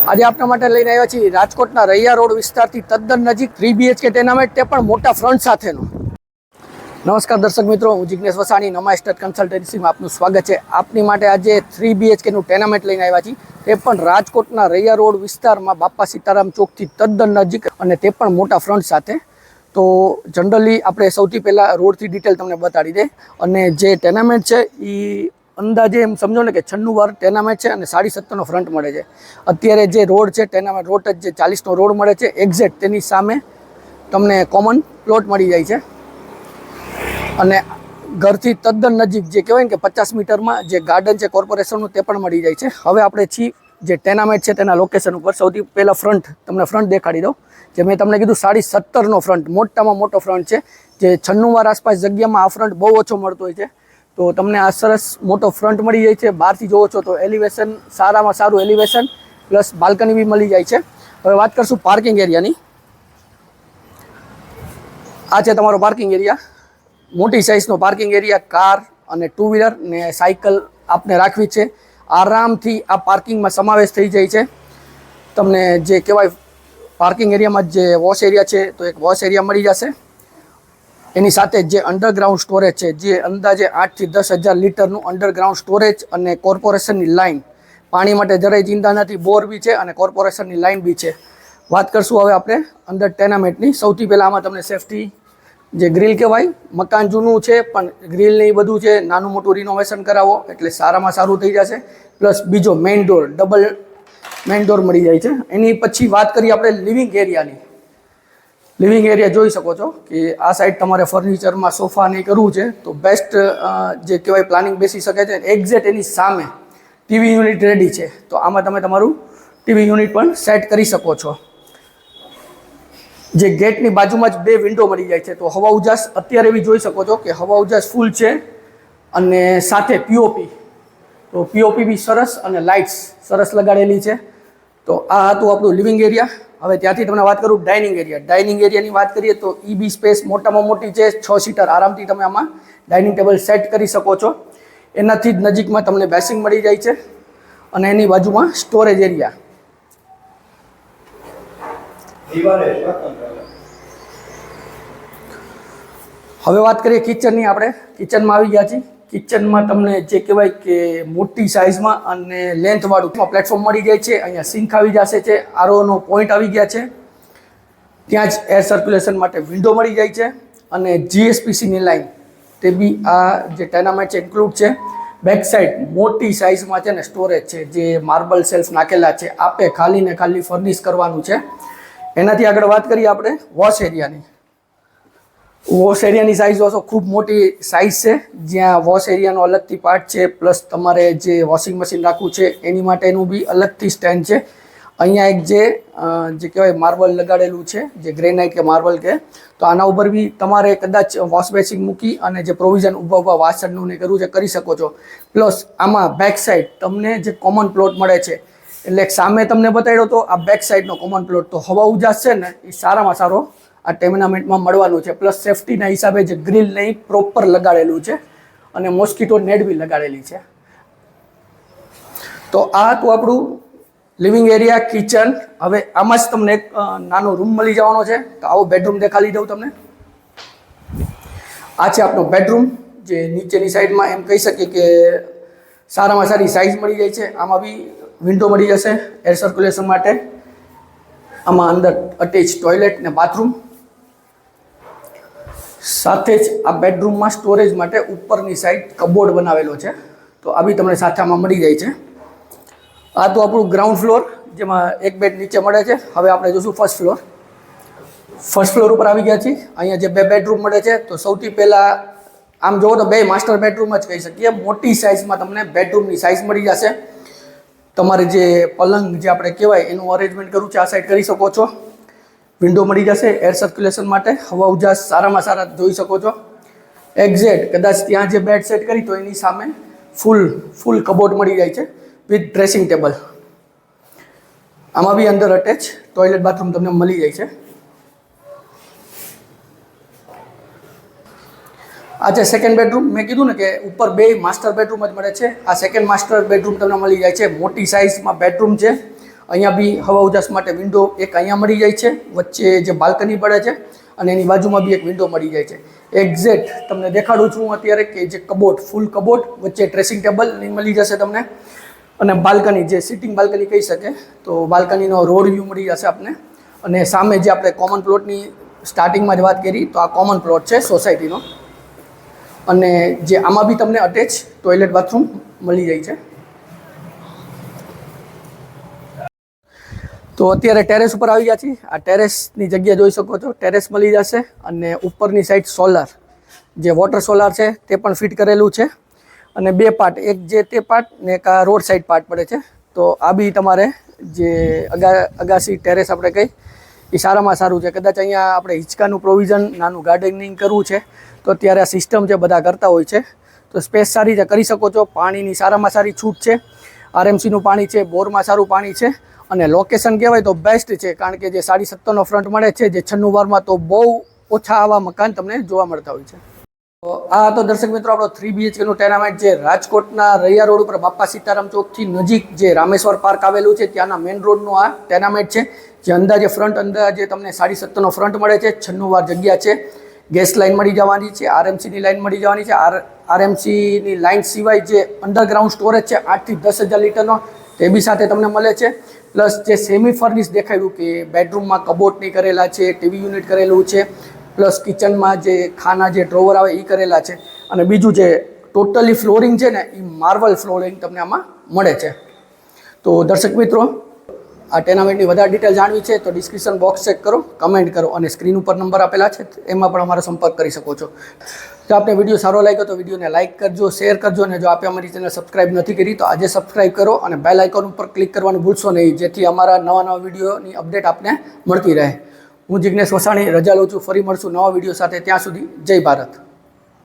આજે આપના માટે લઈને આવ્યા છીએ રાજકોટના રૈયા રોડ વિસ્તારથી તદ્દન નજીક 3 BHK ટેનામેન્ટ, તે પણ મોટા ફ્રન્ટ સાથેનો. નમસ્કાર દર્શક મિત્રો, હું જિગ્નેશ વસાણી, નમા એસ્ટેટ કન્સલ્ટન્સીમાં આપનું સ્વાગત છે. આપની માટે આજે 3 BHK નું ટેનામેન્ટ લઈને આવ્યા છીએ, તે પણ રાજકોટના રૈયા રોડ વિસ્તારમાં બાપા સીતારામ ચોકથી તદ્દન નજીક, અને તે પણ મોટા ફ્રન્ટ સાથે. તો જનરલી આપણે સૌથી પહેલાં રોડથી ડિટેલ તમને બતાડી દે. અને જે ટેનામેન્ટ છે એ અંદાજે એમ સમજો ને કે 96 વાર ટેનામેન્ટ છે અને 70.5નો ફ્રન્ટ મળે છે. અત્યારે જે રોડ છે ટેનામેન્ટ રોડ જ જે 40નો રોડ મળે છે એક્ઝેક્ટ તેની સામે તમને કોમન પ્લોટ મળી જાય છે. અને ઘરથી તદ્દન નજીક જે કહેવાય ને કે 50 મીટરમાં જે ગાર્ડન છે કોર્પોરેશનનું, તે પણ મળી જાય છે. હવે આપણે છીએ જે ટેનામેન્ટ છે તેના લોકેશન ઉપર. સૌથી પહેલાં તમને ફ્રન્ટ દેખાડી દઉં. જે મેં તમને કીધું 70.5નો ફ્રન્ટ, મોટામાં મોટો ફ્રન્ટ છે. જે 96 વાર આસપાસ જગ્યામાં આ ફ્રન્ટ બહુ ઓછો મળતો હોય છે. તો તમને આ સરસ મોટો ફ્રન્ટ મળી જાય છે. બહારથી જોવો છો તો એલિવેશન, સારામાં સારું એલિવેશન પ્લસ બાલ્કની બી મળી જાય છે. હવે વાત કરશું પાર્કિંગ એરિયાની. આ છે તમારો પાર્કિંગ એરિયા. મોટી સાઇઝનો પાર્કિંગ એરિયા. કાર અને 2 વ્હીલર ને સાયકલ આપને રાખવી છે. આરામથી આ પાર્કિંગમાં સમાવેશ થઈ જાય છે. તમને જે કહેવાય પાર્કિંગ એરિયામાં જે વોશ એરિયા છે તો એક વોશ એરિયા મળી જશે. એની સાથે જે અંડરગ્રાઉન્ડ સ્ટોરેજ છે, જે અંદાજે 8 થી 10,000 લીટરનું અંડરગ્રાઉન્ડ સ્ટોરેજ અને કોર્પોરેશનની લાઇન. પાણી માટે જરાય ચિંતા નથી, બોર બી છે અને કોર્પોરેશનની લાઇન બી છે. વાત કરશું હવે આપણે અંદર ટેનામેન્ટની. સૌથી પહેલાં આમાં તમને સેફટી જે ગ્રીલ કહેવાય, મકાન જૂનું છે પણ ગ્રીલ ને એ બધું છે, નાનું મોટું રિનોવેશન કરાવો એટલે સારામાં સારું થઈ જશે. પ્લસ બીજો main door, double main door મળી જાય છે. એની પછી વાત કરીએ આપણે લિવિંગ એરિયાની. લિવિંગ એરિયા જોઈ શકો છો કે આ સાઈડ તમારે ફર્નિચરમાં સોફા નહીં કરવું છે તો બેસ્ટ જે કહેવાય પ્લાનિંગ બેસી શકે છે. એક્ઝેક્ટ એની સામે ટીવી યુનિટ રેડી છે, તો આમાં તમે તમારું ટીવી યુનિટ પણ સેટ કરી શકો છો. જે ગેટની બાજુમાં જ 2 વિન્ડો મળી જાય છે, તો હવા ઉજાસ અત્યારે બી જોઈ શકો છો કે હવા ઉજાસ ફૂલ છે. અને સાથે પીઓપી, તો પીઓપી બી સરસ અને લાઇટ્સ સરસ લગાડેલી છે. તો આ હતું આપણું લિવિંગ એરિયા. હવે ત્યાંથી તમને વાત કરું ડાઇનિંગ એરિયા. ડાઇનિંગ એરિયાની વાત કરીએ તો એ બી સ્પેસ મોટામાં મોટી છે. 6 સીટર આરામથી તમે આમાં ડાઇનિંગ ટેબલ સેટ કરી શકો છો. એનાથી જ નજીકમાં તમને બેસિંગ મળી જાય છે અને એની બાજુમાં સ્ટોરેજ એરિયા. હવે વાત કરીએ કિચનની. આપણે કિચનમાં આવી ગયા છીએ. કિચનમાં તમને જે કહેવાય કે મોટી સાઇઝમાં અને લેન્થવાળું પ્લેટફોર્મ મળી જાય છે. અહીંયા સિંક આવી જશે છે, આરઓનો પોઈન્ટ આવી ગયા છે. ત્યાં જ એર સર્ક્યુલેશન માટે વિન્ડો મળી જાય છે અને જીએસપીસીની લાઇન તે બી આ જે ટેનામેન્ટ છે ઇન્ક્લુડ છે. બેક સાઈડ મોટી સાઇઝમાં છે ને સ્ટોરેજ છે, જે માર્બલ સેલ્ફ નાખેલા છે. આપે ખાલી ને ખાલી ફર્નિશ કરવાનું છે. એનાથી આગળ વાત કરીએ આપણે વોશ એરિયાની. વોશ એરિયાની સાઇઝ જોશો, ખૂબ મોટી સાઇઝ છે. જ્યાં વોશ એરિયાનો અલગથી પાર્ટ છે, પ્લસ તમારે જે વોશિંગ મશીન રાખવું છે એની માટેનું બી અલગથી સ્ટેન્ડ છે. અહીંયા એક જે કહેવાય માર્બલ લગાડેલું છે, જે ગ્રેનાઇટ કે માર્બલ કે, તો આના ઉપર બી તમારે કદાચ વોશ બેસિંગ મૂકી અને જે પ્રોવિઝન ઊભા વાસણનું ને કરવું છે કરી શકો છો. પ્લસ આમાં બેક સાઈડ તમને જે કોમન પ્લોટ મળે છે, એટલે સામે તમને બતાડ્યો તો આ બેક સાઈડનો કોમન પ્લોટ, તો હવા ઉજાસ છે ને એ સારામાં સારો આ ટેનામેન્ટમાં મળવાનું છે. પ્લસ સેફટીના હિસાબે જે ગ્રીલ નહીં પ્રોપર લગાડેલું છે અને મોસ્કીટો નેટ બી લગાડેલી છે. તો આ હતું આપણું લિવિંગ એરિયા, કિચન. હવે આમાં જ તમને એક નાનો રૂમ મળી જવાનો છે. તો આવો બેડરૂમ દેખાડી દઉં તમને. આ છે આપણો બેડરૂમ, જે નીચેની સાઈડમાં એમ કહી શકીએ કે સારામાં સારી સાઇઝ મળી જાય છે. આમાં બી વિન્ડો મળી જશે એર સર્ક્યુલેશન માટે. આમાં અંદર અટેચ ટોયલેટ ને બાથરૂમ. સાથે જ આ બેડરૂમમાં સ્ટોરેજ માટે ઉપરની સાઈડ કબોર્ડ બનાવેલો છે, તો આ બી તમને સાથે આમાં મળી જાય છે. આ તો આપણું ગ્રાઉન્ડ ફ્લોર, જેમાં એક બેડ નીચે મળે છે. હવે આપણે જોશું ફર્સ્ટ ફ્લોર. ફર્સ્ટ ફ્લોર ઉપર આવી ગયા છીએ. અહીંયા જે 2 બેડરૂમ મળે છે, તો સૌથી પહેલાં આમ જુઓ તો 2 માસ્ટર બેડરૂમ જ કહી શકીએ. મોટી સાઇઝમાં તમને બેડરૂમની સાઇઝ મળી જશે. તમારે જે પલંગ જે આપણે કહેવાય એનું અરેન્જમેન્ટ કરવું છે આ સાઈડ કરી શકો છો. વિન્ડો મળી જશે એર સર્ક્યુલેશન માટે. હવા ઉજાસ સારામાં સારા જોઈ શકો છો. એક્ઝેક્ટ કદાચ ત્યાં જે બેડ સેટ કરી તો એની સામે ફૂલ કબોર્ડ મળી જાય છે વિથ ડ્રેસિંગ ટેબલ. આમાં બી અંદર અટેચ ટોયલેટ બાથરૂમ તમને મળી જાય છે. આ છે સેકન્ડ બેડરૂમ. મેં કીધું ને કે ઉપર 2 માસ્ટર બેડરૂમ જ મળે છે. આ સેકન્ડ માસ્ટર બેડરૂમ તમને મળી જાય છે. મોટી સાઇઝમાં બેડરૂમ છે અહીંયા બી હવા ઉજાસ માટે વિન્ડો એક અહીંયા મળી જાય છે, વચ્ચે જે બાલ્કની પડે છે અને એની બાજુમાં બી એક વિન્ડો મળી જાય છે. એક્ઝેક્ટ તમને દેખાડું છું અત્યારે કે જે કબોર્ડ, ફૂલ કબોર્ડ, વચ્ચે ડ્રેસિંગ ટેબલ મળી જશે તમને, અને બાલ્કની જે સિટિંગ બાલ્કની કહી શકે તો બાલ્કનીનો રોડ વ્યૂ મળી જશે આપને. અને સામે જે આપણે કોમન પ્લોટની સ્ટાર્ટિંગમાં જ વાત કરી તો આ કોમન પ્લોટ છે સોસાયટીનો, અને જે આમાં બી તમને અટેચ ટોયલેટ બાથરૂમ મળી જાય છે. તો અત્યારે ટેરેસ ઉપર આવી ગયા છીએ. આ ટેરેસની જગ્યા જોઈ શકો છો, ટેરેસ મળી જશે અને ઉપરની સાઈડ સોલાર, જે વોટર સોલાર છે તે પણ ફિટ કરેલું છે. અને 2 પાર્ટ, એક જે તે પાર્ટ ને એક આ રોડ સાઈડ પાર્ટ પડે છે. તો આ બી તમારે જે અગાસી ટેરેસ આપણે કહી એ સારામાં સારું છે. કદાચ અહીંયા આપણે હિંચકાનું પ્રોવિઝન, નાનું ગાર્ડનિંગ કરવું છે તો અત્યારે આ સિસ્ટમ જે બધા કરતા હોય છે, તો સ્પેસ સારી છે, કરી શકો છો. પાણીની સારામાં સારી છૂટ છે, આરએમસીનું પાણી છે, બોરમાં સારું પાણી છે, અને લોકેશન કહેવાય તો બેસ્ટ છે, કારણ કે જે 7.5નો ફ્રન્ટ મળે છે, જે 96 વારમાં તો બહુ ઓછા આવા મકાન તમને જોવા મળતા હોય છે. તો આ તો દર્શક મિત્રો આપણો 3 BHKનું ટેનામેન્ટ જે રાજકોટના રૈયા રોડ ઉપર બાપા સીતારામ ચોકથી નજીક જે રામેશ્વર પાર્ક આવેલું છે ત્યાંના મેઇન રોડનું આ ટેનામેન્ટ છે, જે અંદાજે તમને 7.5નો ફ્રન્ટ મળે છે, 96 વાર જગ્યા છે, ગેસ લાઇન મળી જવાની છે, આરએમસીની લાઇન મળી જવાની છે. આરએમસીની લાઇન સિવાય જે અંડરગ્રાઉન્ડ સ્ટોરેજ છે 8 થી 10,000 લીટરનો તે બી સાથે તમને મળે છે. પ્લસ જે સેમી ફર્નિશ દેખાયું કે બેડરૂમમાં કબોર્ડની કરેલા છે, ટીવી યુનિટ કરેલું છે, પ્લસ કિચનમાં જે ખાના જે ડ્રોવર આવે એ કરેલા છે, અને બીજું જે ટોટલી ફ્લોરિંગ છે ને એ માર્બલ ફ્લોરિંગ તમને આમાં મળે છે. તો દર્શક મિત્રો, આ ટેનામેન્ટની વધારે ડિટેલ જાણવી છે તો ડિસ્ક્રિપ્શન બોક્સ ચેક કરો, કમેન્ટ કરો, અને સ્ક્રીન ઉપર નંબર આપેલા છે એમાં પણ અમારો સંપર્ક કરી શકો છો. જો આપને વિડીયો સારો લાગ્યો તો વિડીયોને લાઇક કરજો, શેર કરજો, અને જો આપે અમારી ચેનલ સબસ્ક્રાઇબ નથી કરી તો આજે સબસ્ક્રાઇબ કરો અને બેલ આઇકોન ઉપર ક્લિક કરવાનું ભૂલશો નહીં, જેથી અમારા નવા વિડીયોની અપડેટ આપને મળતી રહે. હું જિગ્નેશ વસાણી રજા લઉં છું. ફરી મળશું નવા વિડીયો સાથે. ત્યાં સુધી જય ભારત.